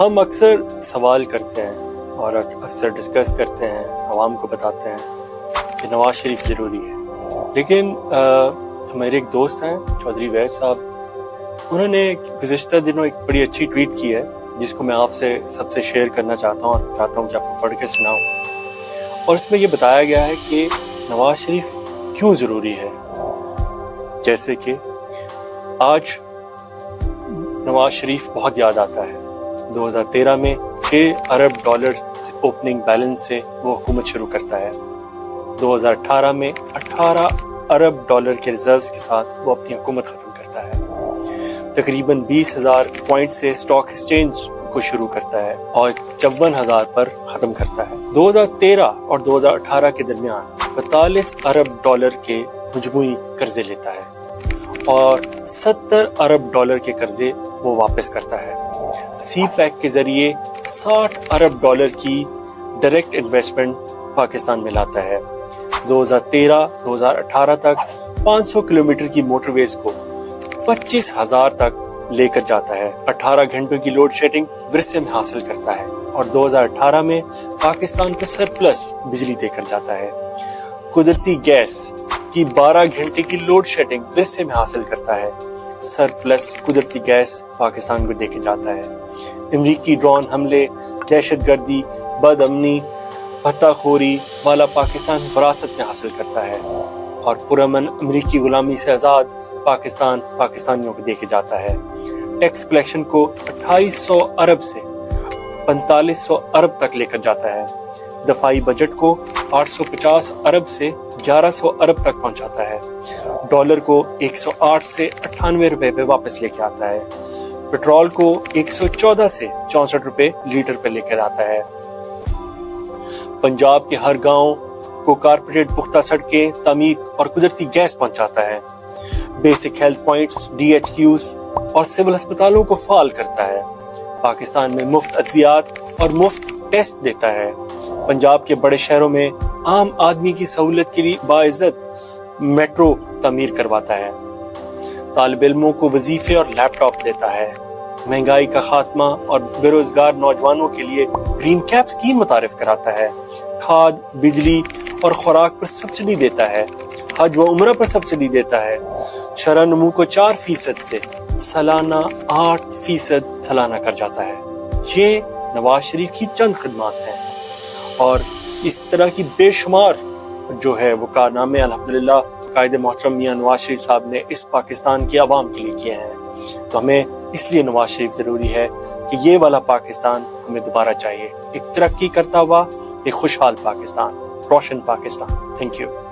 ہم اکثر سوال کرتے ہیں اور اکثر ڈسکس کرتے ہیں، عوام کو بتاتے ہیں کہ نواز شریف ضروری ہے، لیکن ہمارے ایک دوست ہیں چودھری ویس صاحب، انہوں نے گزشتہ دنوں ایک بڑی اچھی ٹویٹ کی ہے جس کو میں آپ سے سب سے شیئر کرنا چاہتا ہوں اور چاہتا ہوں کہ آپ کو پڑھ کے سناؤں۔ اور اس میں یہ بتایا گیا ہے کہ نواز شریف کیوں ضروری ہے۔ جیسے کہ آج نواز شریف بہت یاد آتا ہے۔ 2013 میں 6 ارب ڈالر اوپننگ بیلنس سے وہ حکومت شروع کرتا ہے۔ 2018 میں 18 ارب ڈالر کے ریزروز کے ساتھ وہ اپنی حکومت ختم کرتا ہے۔ تقریباً 20,000 پوائنٹ سے اسٹاک ایکسچینج کو شروع کرتا ہے اور 54,000 پر ختم کرتا ہے۔ 2013 اور 2018 کے درمیان 42 ارب ڈالر کے مجموعی قرضے لیتا ہے اور 70 ارب ڈالر کے قرضے وہ واپس کرتا ہے۔ سی پیک کے ذریعے 60 ارب ڈالر کی ڈائریکٹ انویسٹمنٹ پاکستان میں لاتا ہے۔ 2013-2018 تک 500 کلومیٹر کی موٹر ویز کو 25,000 تک لے کر جاتا ہے۔ 18 گھنٹوں کی لوڈ شیڈنگ ورثے میں حاصل کرتا ہے اور 2018 میں پاکستان کو سرپلس بجلی دے کر جاتا ہے۔ قدرتی گیس کی 12 گھنٹے کی لوڈ شیڈنگ ورثے میں حاصل کرتا ہے۔ سرپلس قدرتی گیس پاکستان کو دے کے جاتا ہے۔ امریکی ڈرون حملے، دہشت گردی، بد امنی، بھتہ خوری والا پاکستان وراثت میں حاصل کرتا ہے اور پرامن امریکی غلامی سے آزاد پاکستان پاکستانیوں کو دے کے جاتا ہے۔ ٹیکس کلیکشن کو 2800 ارب سے 4500 ارب تک لے کر جاتا ہے۔ دفاعی بجٹ کو 850 ارب سے 1100 ارب تک پہنچاتا ہے۔ ڈالر کو 108 سے 98 روپے پہ واپس لے کے آتا ہے۔ پیٹرول کو 114 سے 64 روپے لیٹر پہ لے کر آتا ہے۔ پنجاب کے ہر گاؤں کو کارپوریٹ پختہ سڑکیں، تعمیر اور قدرتی گیس پہنچاتا ہے۔ Basic health points, D H Qs اور سول ہسپتالوں کو فعال کرتا ہے۔ پاکستان میں مفت ادویات اور مفت ٹیسٹ دیتا ہے۔ پنجاب کے بڑے شہروں میں عام آدمی کی سہولت کے لیے باعزت میٹرو تعمیر کرواتا ہے۔ طالب علموں کو وظیفے اور لیپ ٹاپ دیتا ہے۔ مہنگائی کا خاتمہ اور بے روزگار نوجوانوں کے لیے گرین کیپ اسکیم متعارف کراتا ہے۔ کھاد، بجلی اور خوراک پر سبسڈی دیتا ہے۔ حج و عمرہ پر سبسڈی دیتا ہے۔ شرح نمو کو 4% سے سالانہ 8% سالانہ کر جاتا ہے۔ یہ نواز شریف کی چند خدمات ہیں اور اس طرح کی بے شمار جو ہے وہ کارنامے الحمدللہ قائد محترم میاں نواز شریف صاحب نے اس پاکستان کی عوام کے لیے کیے ہیں۔ تو ہمیں اس لیے نواز شریف ضروری ہے کہ یہ والا پاکستان ہمیں دوبارہ چاہیے، ایک ترقی کرتا ہوا، ایک خوشحال پاکستان، روشن پاکستان۔ Thank you.